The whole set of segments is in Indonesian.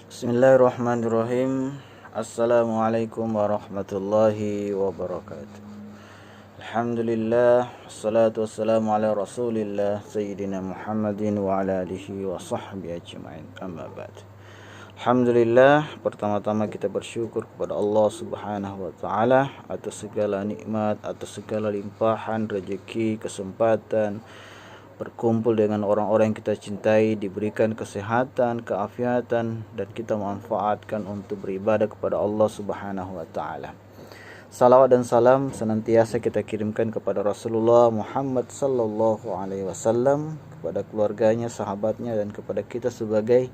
Bismillahirrahmanirrahim. Assalamualaikum warahmatullahi wabarakatuh. Alhamdulillah, wassalatu wassalamu ala rasulillah Sayyidina Muhammadin wa ala alihi wa sahbihi ajma'in. Amma ba'd. Alhamdulillah, pertama-tama kita bersyukur kepada Allah Subhanahu wa taala atas segala nikmat, atas segala limpahan rezeki, kesempatan berkumpul dengan orang-orang yang kita cintai, diberikan kesehatan, keafiatan, dan kita manfaatkan untuk beribadah kepada Allah Subhanahu wa taala. Salawat dan salam senantiasa kita kirimkan kepada Rasulullah Muhammad sallallahu alaihi wasallam, kepada keluarganya, sahabatnya, dan kepada kita sebagai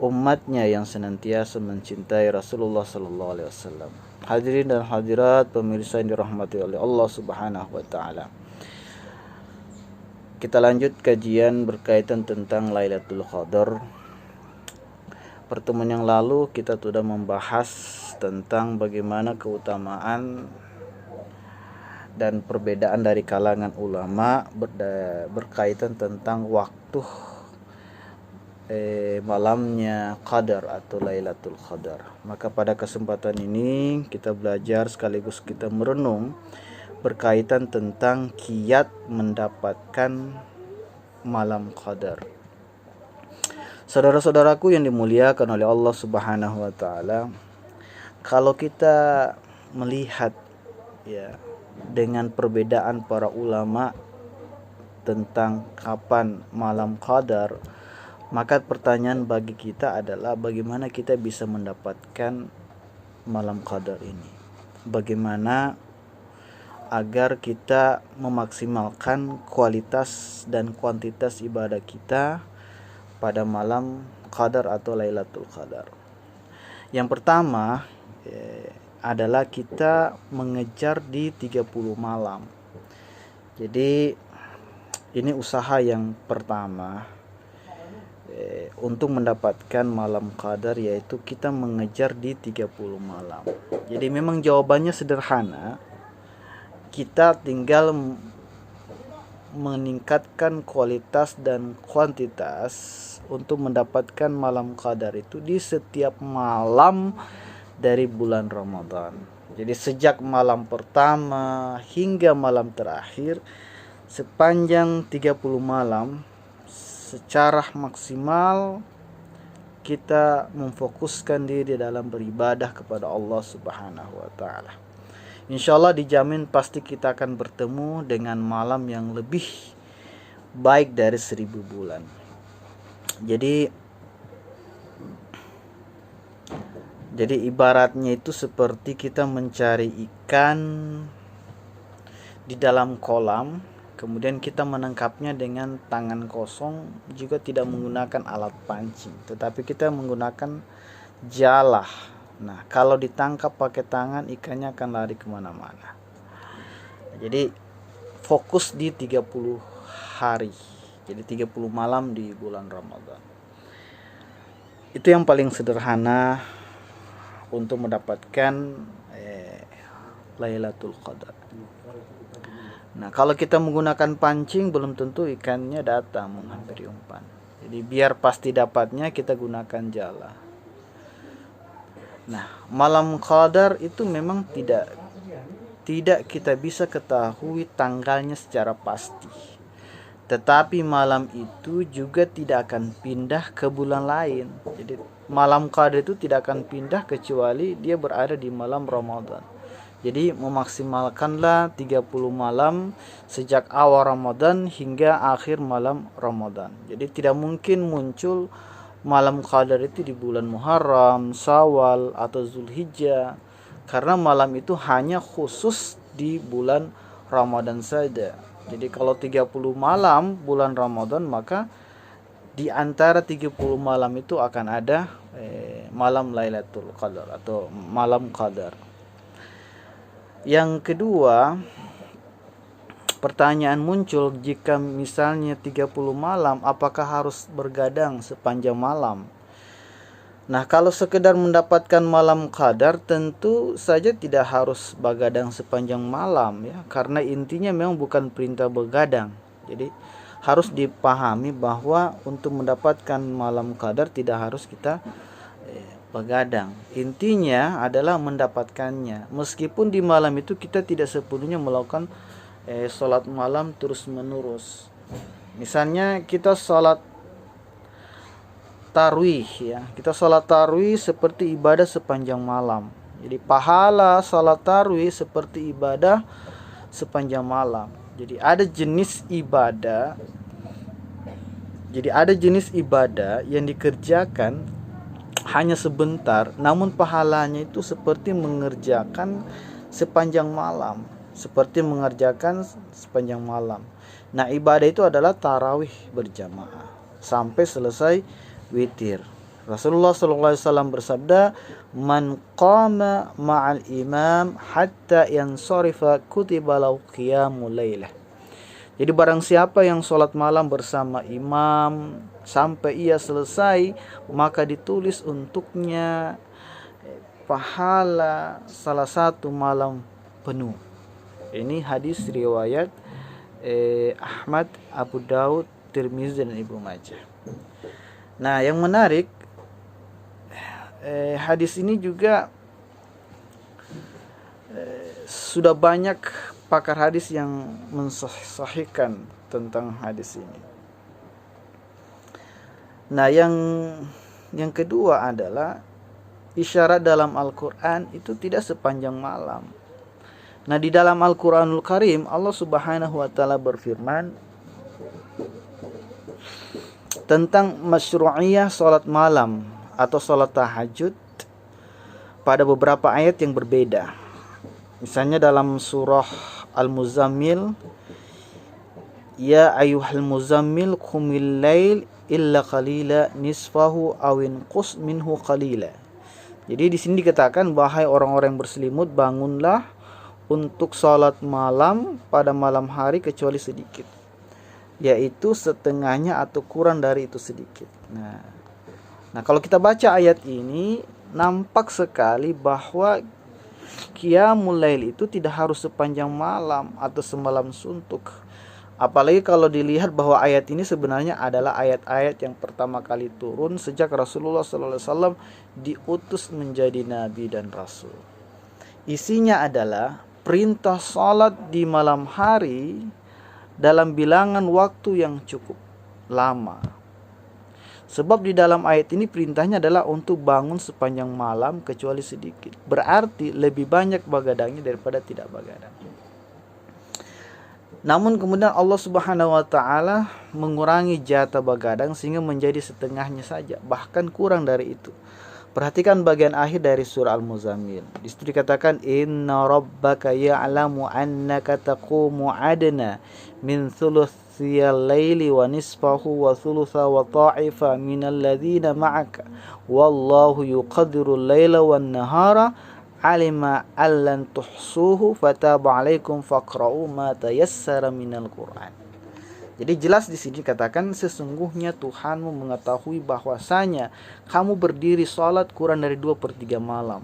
umatnya yang senantiasa mencintai Rasulullah sallallahu alaihi wasallam. Hadirin dan hadirat pemirsa yang dirahmati oleh Allah Subhanahu wa taala. Kita lanjut kajian berkaitan tentang Lailatul Qadar. Pertemuan yang lalu kita sudah membahas tentang bagaimana keutamaan dan perbedaan dari kalangan ulama berkaitan tentang waktu malamnya Qadar atau Lailatul Qadar. Maka pada kesempatan ini kita belajar sekaligus kita merenung berkaitan tentang kiat mendapatkan malam Qadar. Saudara-saudaraku yang dimuliakan oleh Allah Subhanahu wa taala, kalau kita melihat ya dengan perbedaan para ulama tentang kapan malam Qadar, maka pertanyaan bagi kita adalah bagaimana kita bisa mendapatkan malam Qadar ini? Bagaimana agar kita memaksimalkan kualitas dan kuantitas ibadah kita pada malam Qadar atau Lailatul Qadar. Yang pertama adalah kita mengejar di 30 malam. Jadi ini usaha yang pertama untuk mendapatkan malam Qadar, yaitu kita mengejar di 30 malam. Jadi memang jawabannya sederhana. Kita tinggal meningkatkan kualitas dan kuantitas untuk mendapatkan malam Qadar itu di setiap malam dari bulan Ramadan. Jadi sejak malam pertama hingga malam terakhir, sepanjang 30 malam secara maksimal kita memfokuskan diri dalam beribadah kepada Allah Subhanahu wa taala. Insyaallah dijamin pasti kita akan bertemu dengan malam yang lebih baik dari 1000 bulan. Jadi ibaratnya itu seperti kita mencari ikan di dalam kolam, kemudian kita menangkapnya dengan tangan kosong, juga tidak menggunakan alat pancing, tetapi kita menggunakan jala. Nah, kalau ditangkap pakai tangan, ikannya akan lari kemana-mana. Jadi fokus di 30 hari. Jadi 30 malam di bulan Ramadan. Itu yang paling sederhana untuk mendapatkan Lailatul Qadar. Nah, kalau kita menggunakan pancing, belum tentu ikannya datang menghampiri umpan. Jadi biar pasti dapatnya, kita gunakan jala. Nah, malam Qadar itu memang tidak kita bisa ketahui tanggalnya secara pasti. Tetapi malam itu juga tidak akan pindah ke bulan lain. Jadi malam Qadar itu tidak akan pindah kecuali dia berada di malam Ramadan. Jadi memaksimalkanlah 30 malam sejak awal Ramadan hingga akhir malam Ramadan. Jadi tidak mungkin muncul malam Qadar itu di bulan Muharram, Syawal, atau Zulhijjah, karena malam itu hanya khusus di bulan Ramadan saja. Jadi kalau 30 malam bulan Ramadan, maka di antara 30 malam itu akan ada malam Lailatul Qadar atau malam Qadar. Yang kedua, pertanyaan muncul, jika misalnya 30 malam, apakah harus bergadang sepanjang malam? Nah, kalau sekedar mendapatkan malam Qadar, tentu saja tidak harus begadang sepanjang malam ya, karena intinya memang bukan perintah begadang. Jadi harus dipahami bahwa untuk mendapatkan malam Qadar tidak harus kita begadang. Intinya adalah mendapatkannya. Meskipun di malam itu kita tidak sepenuhnya melakukan sholat malam terus menerus. Misalnya kita sholat tarawih ya. Kita sholat tarawih seperti ibadah sepanjang malam. Jadi pahala sholat tarawih seperti ibadah sepanjang malam. Jadi ada jenis ibadah yang dikerjakan hanya sebentar, namun pahalanya itu seperti mengerjakan sepanjang malam. Nah, ibadah itu adalah tarawih berjamaah sampai selesai witir. Rasulullah SAW bersabda, "Man qama ma'al imam hatta yansarifa kutiba lahu qiyamul lailah." Jadi barang siapa yang sholat malam bersama imam sampai ia selesai, maka ditulis untuknya pahala salah satu malam penuh. Ini hadis riwayat Ahmad, Abu Daud, Tirmizi dan Ibnu Majah. Nah, yang menarik, hadis ini juga sudah banyak pakar hadis yang mensahihkan tentang hadis ini. Nah, yang kedua adalah isyarat dalam Al-Quran itu tidak sepanjang malam. Nah, di dalam Al-Quranul Karim Allah Subhanahu wa Ta'ala berfirman tentang masyru'iyah salat malam atau salat tahajud pada beberapa ayat yang berbeda. Misalnya dalam surah Al-Muzammil, ya ayyuhal muzammil qumil lail illa qalila nisfahu aw inqus minhu qalila. Jadi di sini dikatakan, wahai orang-orang yang berselimut, bangunlah untuk salat malam pada malam hari kecuali sedikit, yaitu setengahnya atau kurang dari itu sedikit. Nah, kalau kita baca ayat ini nampak sekali bahwa qiyamul lail itu tidak harus sepanjang malam atau semalam suntuk. Apalagi kalau dilihat bahwa ayat ini sebenarnya adalah ayat-ayat yang pertama kali turun sejak Rasulullah SAW diutus menjadi nabi dan rasul. Isinya adalah perintah salat di malam hari dalam bilangan waktu yang cukup lama. Sebab di dalam ayat ini perintahnya adalah untuk bangun sepanjang malam kecuali sedikit. Berarti lebih banyak begadangnya daripada tidak begadang. Namun kemudian Allah Subhanahu wa Ta'ala mengurangi jatah begadang sehingga menjadi setengahnya saja, bahkan kurang dari itu. Perhatikan bagian akhir dari surah Al-Muzammil. Di situ dikatakan, "Inna rabbaka ya'lamu annaka taqumu adna min thuluthiyal laili wa nisfahu wa thulutha wa ta'ifa minal ladzina ma'aka wallahu yuqaddirul laila wan nahara alima allan tuhsuhu fataba 'alaikum faqra'u ma tayassara minal Qur'an." Jadi jelas di sini katakan, sesungguhnya Tuhanmu mengetahui bahwasanya kamu berdiri salat kurang dari 2/3 malam,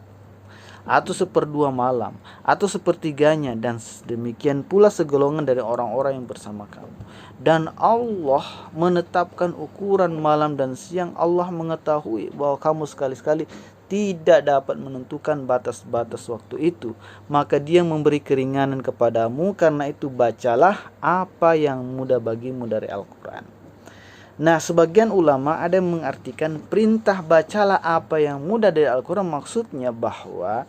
atau 1/2 malam, atau sepertiganya, dan demikian pula segolongan dari orang-orang yang bersama kamu. Dan Allah menetapkan ukuran malam dan siang. Allah mengetahui bahwa kamu sekali-sekali tidak dapat menentukan batas-batas waktu itu, maka Dia memberi keringanan kepadamu. Karena itu bacalah apa yang mudah bagimu dari Al-Quran. Nah, sebagian ulama ada yang mengartikan perintah bacalah apa yang mudah dari Al-Quran, maksudnya bahwa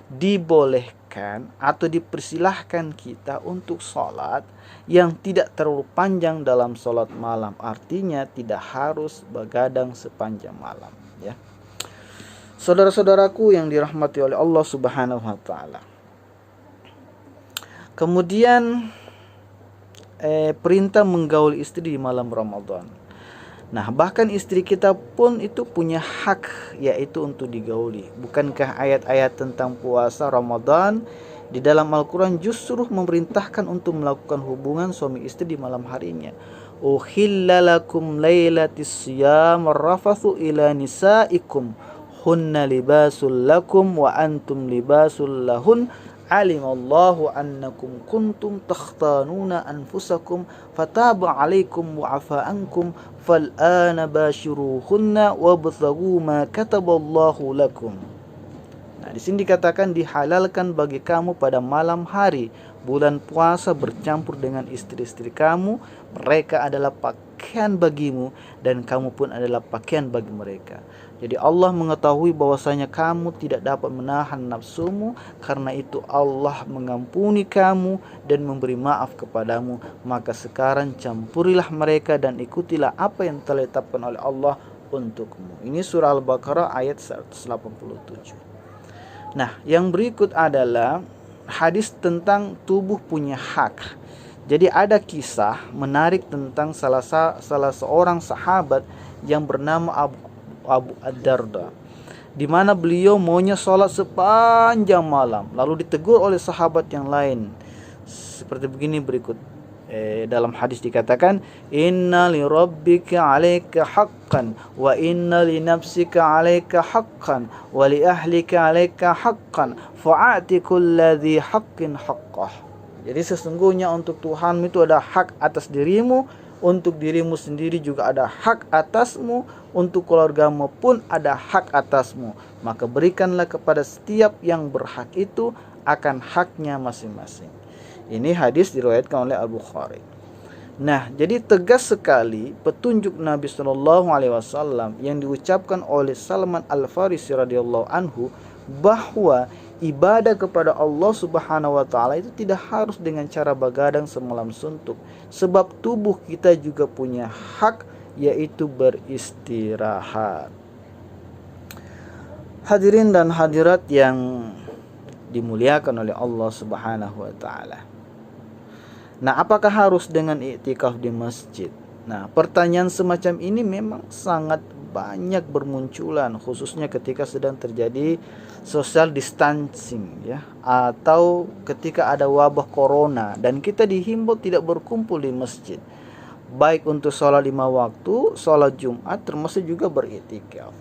dibolehkan atau dipersilahkan kita untuk sholat yang tidak terlalu panjang dalam sholat malam. Artinya tidak harus begadang sepanjang malam, ya. Saudara-saudaraku yang dirahmati oleh Allah Subhanahu wa Ta'ala. Kemudian perintah menggauli istri di malam Ramadan. Nah, bahkan istri kita pun itu punya hak, yaitu untuk digauli. Bukankah ayat-ayat tentang puasa Ramadan di dalam Al-Quran justru memerintahkan untuk melakukan hubungan suami istri di malam harinya? Uhilla lakum lailatis siyam rafathu ila nisaikum hunna libasul lakum wa antum libasul lahun alimallahu annakum kuntum takhtanuna anfusakum fataba alaikum wa afa ankum fal'ana bashiruhunna wabtaghu ma kataballahu lakum. Nah, di sini dikatakan dihalalkan bagi kamu pada malam hari bulan puasa bercampur dengan istri-istri kamu, mereka adalah pakaian bagimu dan kamu pun adalah pakaian bagi mereka. Jadi Allah mengetahui bahwasanya kamu tidak dapat menahan nafsumu, karena itu Allah mengampuni kamu dan memberi maaf kepadamu. Maka sekarang campurilah mereka dan ikutilah apa yang telah ditetapkan oleh Allah untukmu. Ini surah Al-Baqarah ayat 187. Nah, yang berikut adalah hadis tentang tubuh punya hak. Jadi ada kisah menarik tentang salah seorang sahabat yang bernama Abu Ad-Darda, di mana beliau maunya sholat sepanjang malam, lalu ditegur oleh sahabat yang lain seperti begini berikut. Dalam hadis dikatakan, inna li rabbika 'alaika haqqan wa inna li nafsika 'alaika haqqan wa li ahlika 'alaika haqqan fa'ati kulladzi haqqin haqqah. Jadi sesungguhnya untuk Tuhanmu itu ada hak atas dirimu, untuk dirimu sendiri juga ada hak atasmu, untuk keluargamu pun ada hak atasmu. Maka berikanlah kepada setiap yang berhak itu akan haknya masing-masing. Ini hadis diriwayatkan oleh Al-Bukhari. Nah, jadi tegas sekali petunjuk Nabi SAW yang diucapkan oleh Salman Al-Farisi radhiyallahu anhu, bahwa ibadah kepada Allah Subhanahu wa taala itu tidak harus dengan cara begadang semalam suntuk, sebab tubuh kita juga punya hak, yaitu beristirahat. Hadirin dan hadirat yang dimuliakan oleh Allah Subhanahu wa taala. Nah, apakah harus dengan iktikaf di masjid? Nah, pertanyaan semacam ini memang sangat banyak bermunculan, khususnya ketika sedang terjadi social distancing ya, atau ketika ada wabah corona dan kita dihimbau tidak berkumpul di masjid, baik untuk sholat 5 waktu, sholat Jumat, termasuk juga beriktikaf.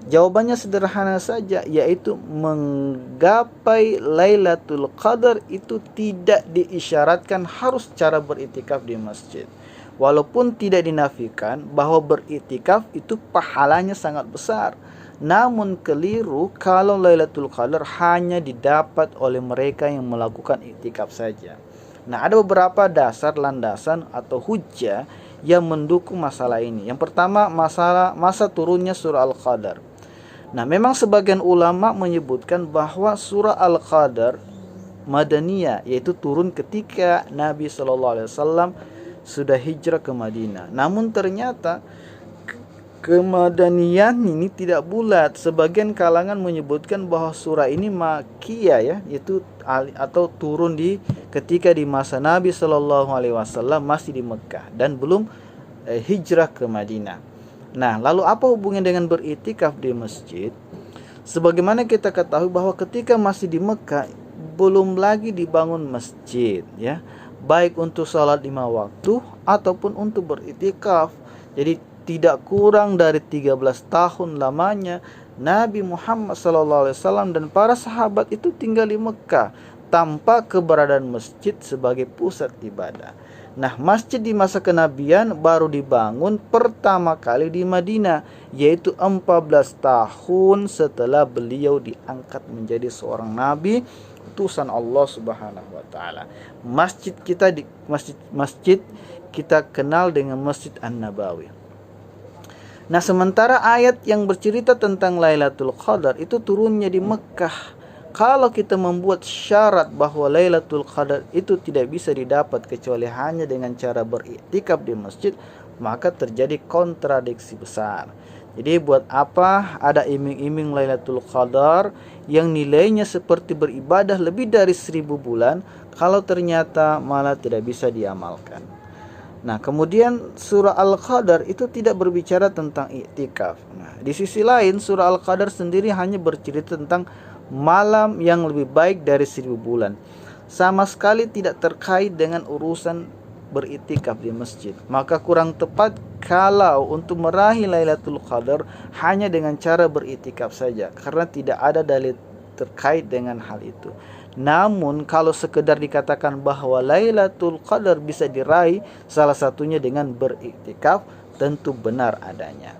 Jawabannya sederhana saja, yaitu menggapai Lailatul Qadar itu tidak diisyaratkan harus cara beriktikaf di masjid. Walaupun tidak dinafikan bahwa beriktikaf itu pahalanya sangat besar, namun keliru kalau Lailatul Qadar hanya didapat oleh mereka yang melakukan iktikaf saja. Nah, ada beberapa dasar landasan atau hujjah yang mendukung masalah ini. Yang pertama, masa turunnya surah Al-Qadar. Nah, memang sebagian ulama menyebutkan bahwa surah Al-Qadar Madaniyah, yaitu turun ketika Nabi SAW sudah hijrah ke Madinah. Namun ternyata kemadaniyan ini tidak bulat. Sebagian kalangan menyebutkan bahwa surah ini Makkiyah ya, yaitu atau turun ketika di masa Nabi SAW masih di Mekah dan belum hijrah ke Madinah. Nah, lalu apa hubungannya dengan beriktikaf di masjid? Sebagaimana kita ketahui bahwa ketika masih di Mekah belum lagi dibangun masjid ya, baik untuk salat 5 waktu ataupun untuk beriktikaf. Jadi tidak kurang dari 13 tahun lamanya Nabi Muhammad SAW dan para sahabat itu tinggal di Mekah tanpa keberadaan masjid sebagai pusat ibadah. Nah, masjid di masa kenabian baru dibangun pertama kali di Madinah, yaitu 14 tahun setelah beliau diangkat menjadi seorang nabi utusan Allah Subhanahu wa taala. Masjid kita kenal dengan Masjid An-Nabawi. Nah, sementara ayat yang bercerita tentang Lailatul Qadar itu turunnya di Mekah. Kalau kita membuat syarat bahwa Lailatul Qadar itu tidak bisa didapat kecuali hanya dengan cara beriktikaf di masjid, maka terjadi kontradiksi besar. Jadi buat apa ada iming-iming Lailatul Qadar yang nilainya seperti beribadah lebih dari 1000 bulan kalau ternyata malah tidak bisa diamalkan. Nah, kemudian surah Al-Qadar itu tidak berbicara tentang iktikaf. Nah, di sisi lain surah Al-Qadar sendiri hanya bercerita tentang malam yang lebih baik dari 1000 bulan. Sama sekali tidak terkait dengan urusan beriktikaf di masjid. Maka kurang tepat kalau untuk meraih Lailatul Qadar hanya dengan cara beriktikaf saja, karena tidak ada dalil terkait dengan hal itu. Namun kalau sekedar dikatakan bahwa Lailatul Qadar bisa diraih salah satunya dengan beriktikaf, tentu benar adanya.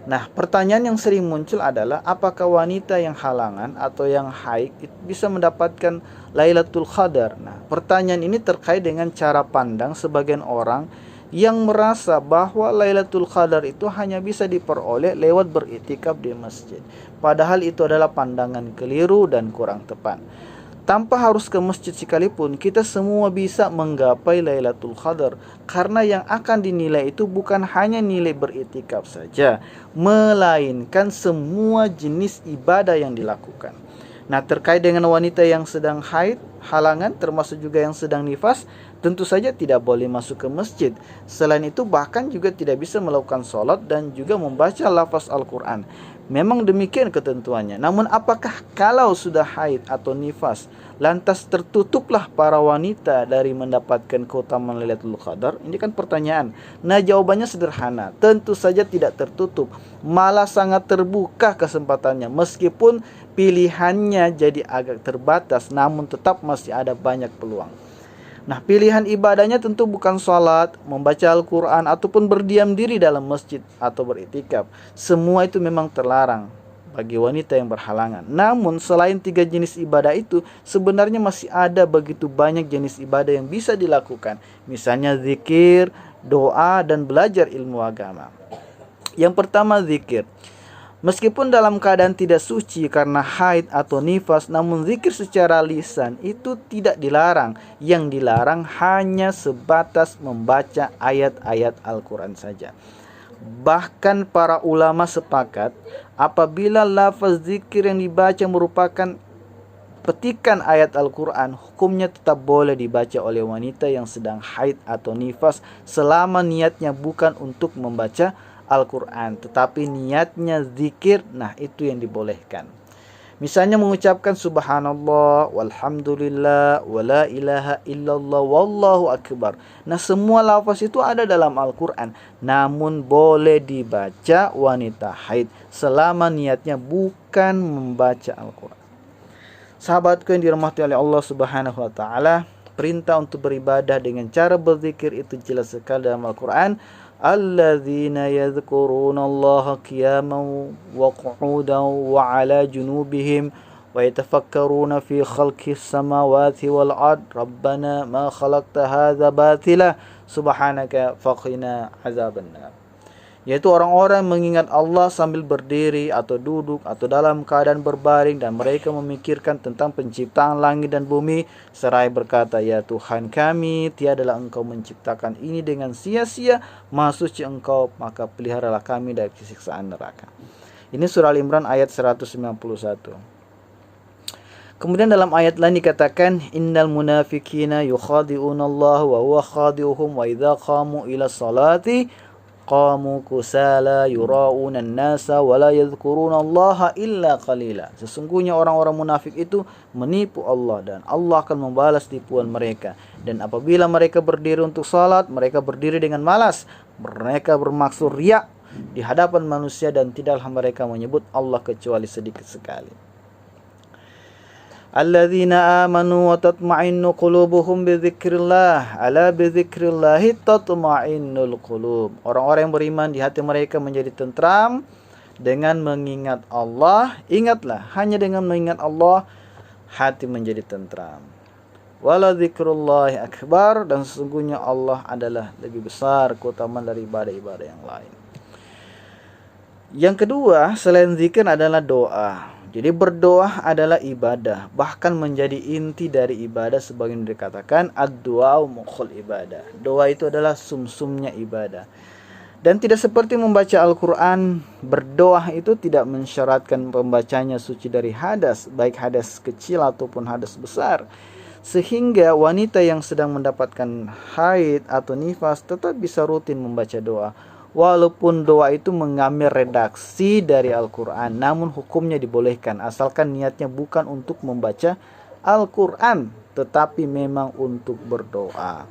Nah, pertanyaan yang sering muncul adalah apakah wanita yang halangan atau yang haid bisa mendapatkan Lailatul Qadar? Nah, pertanyaan ini terkait dengan cara pandang sebagian orang yang merasa bahwa Lailatul Qadar itu hanya bisa diperoleh lewat beriktikaf di masjid. Padahal itu adalah pandangan keliru dan kurang tepat. Tanpa harus ke masjid sekalipun, kita semua bisa menggapai Lailatul Qadar. Karena yang akan dinilai itu bukan hanya nilai beriktikaf saja, melainkan semua jenis ibadah yang dilakukan. Nah, terkait dengan wanita yang sedang haid, halangan, termasuk juga yang sedang nifas, tentu saja tidak boleh masuk ke masjid. Selain itu, bahkan juga tidak bisa melakukan sholat dan juga membaca lafaz Al-Quran. Memang demikian ketentuannya. Namun apakah kalau sudah haid atau nifas, lantas tertutuplah para wanita dari mendapatkan keutamaan Lailatul Qadar? Ini kan pertanyaan. Nah, jawabannya sederhana. Tentu saja tidak tertutup. Malah sangat terbuka kesempatannya. Meskipun pilihannya jadi agak terbatas, namun tetap masih ada banyak peluang. Nah, pilihan ibadahnya tentu bukan sholat, membaca Al-Quran, ataupun berdiam diri dalam masjid atau beriktikaf. Semua itu memang terlarang bagi wanita yang berhalangan. Namun, selain 3 jenis ibadah itu, sebenarnya masih ada begitu banyak jenis ibadah yang bisa dilakukan. Misalnya zikir, doa, dan belajar ilmu agama. Yang pertama, zikir. Meskipun dalam keadaan tidak suci karena haid atau nifas, namun zikir secara lisan itu tidak dilarang. Yang dilarang hanya sebatas membaca ayat-ayat Al-Quran saja. Bahkan para ulama sepakat apabila lafaz zikir yang dibaca merupakan petikan ayat Al-Quran, hukumnya tetap boleh dibaca oleh wanita yang sedang haid atau nifas selama niatnya bukan untuk membaca Al-Quran, tetapi niatnya zikir. Nah, itu yang dibolehkan. Misalnya mengucapkan subhanallah, walhamdulillah, wala ilaha illallah, wallahu akbar. Nah, semua lafaz itu ada dalam Al-Quran, namun boleh dibaca wanita haid selama niatnya bukan membaca Al-Quran. Sahabatku yang dirahmati oleh Allah Subhanahu wa taala, perintah untuk beribadah dengan cara berzikir itu jelas sekali dalam Al-Quran. Alladzina yadhkuruna Allah qiyaman wa qu'udan wa 'ala junubihim wa yatafakkaruna fi khalqis samawati wal ard rabbana ma khalaqta hadza batila subhanaka faqina azabannar. Yaitu orang-orang mengingat Allah sambil berdiri atau duduk atau dalam keadaan berbaring, dan mereka memikirkan tentang penciptaan langit dan bumi seraya berkata, ya Tuhan kami, tiadalah Engkau menciptakan ini dengan sia-sia, maha suci Engkau, maka peliharalah kami dari siksaan neraka. Ini surah Al-Imran ayat 191. Kemudian dalam ayat lain dikatakan, innal munafiqina yukhadi'una Allah wa huwa khadi'uhum wa idza qamu ila salati qamu kusala yura'una an-nasa wa la yadhkuruna Allah illa qalila. Sesungguhnya orang-orang munafik itu menipu Allah dan Allah akan membalas tipuan mereka. Dan apabila mereka berdiri untuk salat, mereka berdiri dengan malas. Mereka bermaksud riya di hadapan manusia dan tidaklah mereka menyebut Allah kecuali sedikit sekali. Alladzina amanu wa tatma'innu qulubuhum bidzikrillah, ala bidzikrillahi tatma'innul qulub. Orang-orang yang beriman di hati mereka menjadi tentram dengan mengingat Allah. Ingatlah, hanya dengan mengingat Allah hati menjadi tentram. Wala dzikrullahi akbar, dan sesungguhnya Allah adalah lebih besar keutamaan dari ibadah-ibadah yang lain. Yang kedua, selain zikir adalah doa. Jadi berdoa adalah ibadah, bahkan menjadi inti dari ibadah. Sebagian dikatakan ad-du'a mukhul ibadah. Doa itu adalah sumsumnya ibadah. Dan tidak seperti membaca Al-Quran, berdoa itu tidak mensyaratkan pembacanya suci dari hadas, baik hadas kecil ataupun hadas besar. Sehingga wanita yang sedang mendapatkan haid atau nifas tetap bisa rutin membaca doa. Walaupun doa itu mengambil redaksi dari Al-Quran, namun hukumnya dibolehkan asalkan niatnya bukan untuk membaca Al-Quran, tetapi memang untuk berdoa.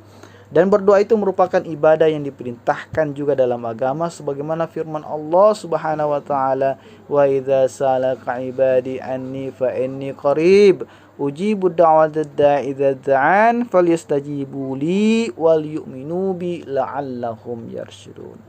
Dan berdoa itu merupakan ibadah yang diperintahkan juga dalam agama, sebagaimana firman Allah Subhanahu wa taala, "Wa idza salaka ibadi anni fa inni qarib Ujibu da'watad da'i idza da'an falyastajibu li wal yu'minu bi la'allahum yarsyudun.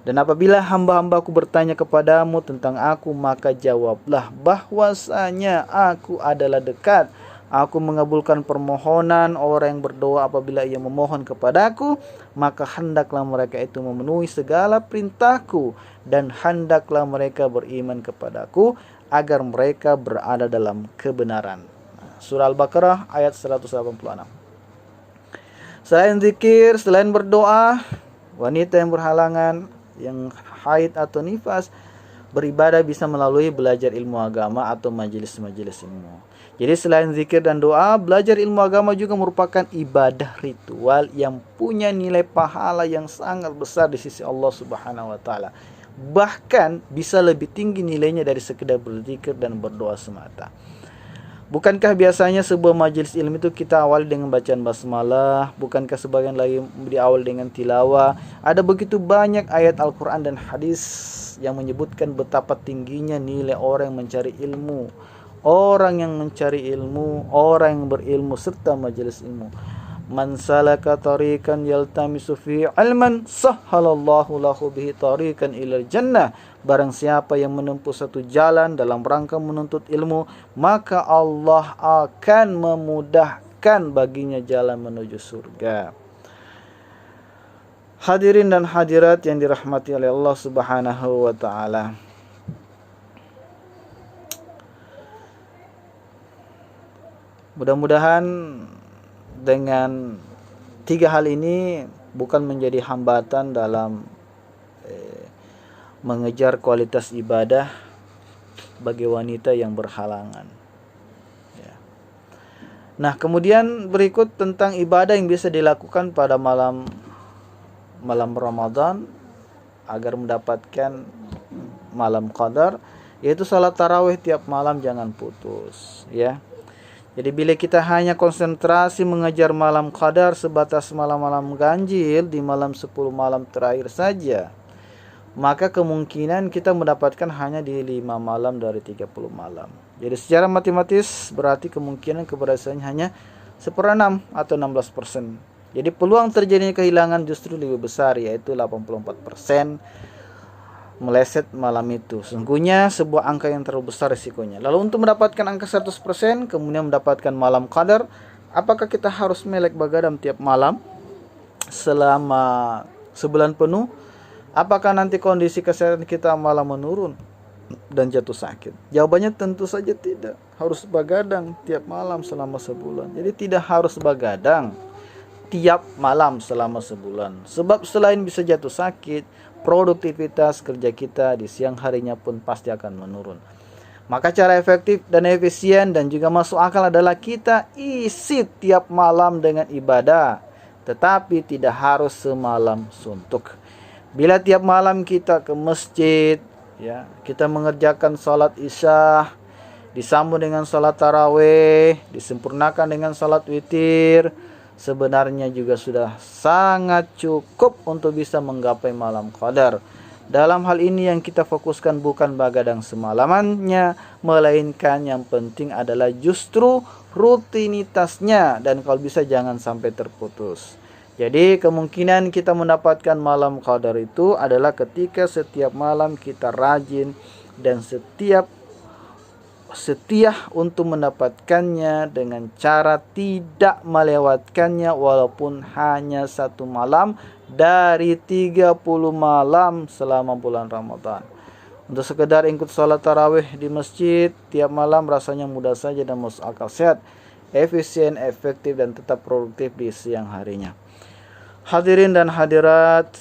Dan apabila hamba-hambaku bertanya kepadamu tentang aku, maka jawablah bahwasanya aku adalah dekat. Aku mengabulkan permohonan orang yang berdoa apabila ia memohon kepadaku, maka hendaklah mereka itu memenuhi segala perintahku dan hendaklah mereka beriman kepadaku agar mereka berada dalam kebenaran. Surah Al-Baqarah ayat 186. Selain zikir, selain berdoa, wanita yang berhalangan, yang haid atau nifas, beribadah bisa melalui belajar ilmu agama atau majelis-majelis ilmu. Jadi selain zikir dan doa, belajar ilmu agama juga merupakan ibadah ritual yang punya nilai pahala yang sangat besar di sisi Allah Subhanahu wa taala. Bahkan bisa lebih tinggi nilainya dari sekedar berzikir dan berdoa semata. Bukankah biasanya sebuah majelis ilmu itu kita awali dengan bacaan basmalah? Bukankah sebagian lagi diawali dengan tilawah? Ada begitu banyak ayat Al-Quran dan hadis yang menyebutkan betapa tingginya nilai orang yang mencari ilmu, orang yang mencari ilmu, orang yang berilmu serta majelis ilmu. Man salaka tariqan yaltamisu fi ilman sahhalallahu lahu bihi tariqan ilal jannah. Barang siapa yang menempuh satu jalan dalam rangka menuntut ilmu, maka Allah akan memudahkan baginya jalan menuju surga. Hadirin dan hadirat yang dirahmati oleh Allah Subhanahu wa taala. Mudah-mudahan dengan 3 hal ini bukan menjadi hambatan dalam mengejar kualitas ibadah bagi wanita yang berhalangan. Ya. Nah, kemudian berikut tentang ibadah yang bisa dilakukan pada malam Ramadan agar mendapatkan malam qadar, yaitu salat tarawih tiap malam jangan putus, ya. Jadi bila kita hanya konsentrasi mengejar malam qadar sebatas malam-malam ganjil di malam 10 malam terakhir saja, maka kemungkinan kita mendapatkan hanya di 5 malam dari 30 malam. Jadi secara matematis berarti kemungkinan keberhasilannya hanya 1/6 atau 16%. Jadi peluang terjadinya kehilangan justru lebih besar, yaitu 84% meleset malam itu. Sesungguhnya sebuah angka yang terlalu besar risikonya. Lalu untuk mendapatkan angka 100%, kemudian mendapatkan malam qadar, apakah kita harus melek begadang tiap malam selama sebulan penuh? Apakah nanti kondisi kesehatan kita malah menurun dan jatuh sakit? Jawabannya tentu saja tidak. Harus begadang tiap malam selama sebulan. Jadi tidak harus begadang tiap malam selama sebulan. Sebab selain bisa jatuh sakit, produktivitas kerja kita di siang harinya pun pasti akan menurun. Maka cara efektif dan efisien dan juga masuk akal adalah kita isi tiap malam dengan ibadah, tetapi tidak harus semalam suntuk. Bila tiap malam kita ke masjid, ya, kita mengerjakan salat isya, disambung dengan salat tarawih, disempurnakan dengan salat witir, sebenarnya juga sudah sangat cukup untuk bisa menggapai malam qadar. Dalam hal ini yang kita fokuskan bukan begadang semalamannya, melainkan yang penting adalah justru rutinitasnya, dan kalau bisa jangan sampai terputus. Jadi kemungkinan kita mendapatkan malam qadar itu adalah ketika setiap malam kita rajin dan setia untuk mendapatkannya dengan cara tidak melewatkannya walaupun hanya 1 malam dari 30 malam selama bulan Ramadan. Untuk sekedar ikut salat tarawih di masjid tiap malam rasanya mudah saja dan masuk akal, sehat, efisien, efektif, dan tetap produktif di siang harinya. Hadirin dan hadirat,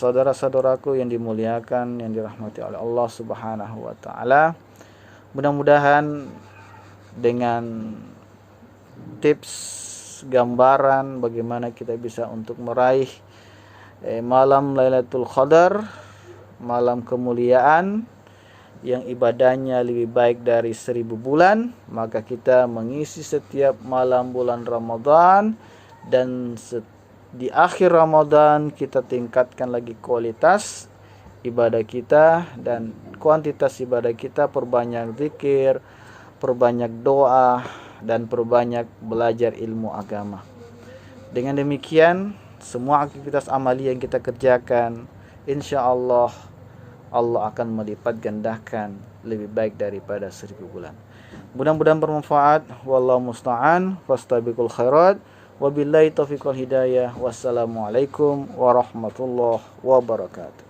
saudara-saudaraku yang dimuliakan, yang dirahmati oleh Allah Subhanahu wa taala. Mudah-mudahan dengan tips gambaran bagaimana kita bisa untuk meraih malam Lailatul Qadar, malam kemuliaan yang ibadahnya lebih baik dari 1000 bulan, maka kita mengisi setiap malam bulan Ramadan, dan di akhir Ramadan kita tingkatkan lagi kualitas ibadah kita dan kuantitas ibadah kita, perbanyak zikir, perbanyak doa, dan perbanyak belajar ilmu agama. Dengan demikian, semua aktivitas amali yang kita kerjakan, insya Allah Allah akan melipat gandakan lebih baik daripada 1000 bulan. Mudah-mudahan bermanfaat. Wallahu musta'an. Fastabiqul khairat. Wabillahi taufiq wal hidayah. Wassalamualaikum warahmatullahi wabarakatuh.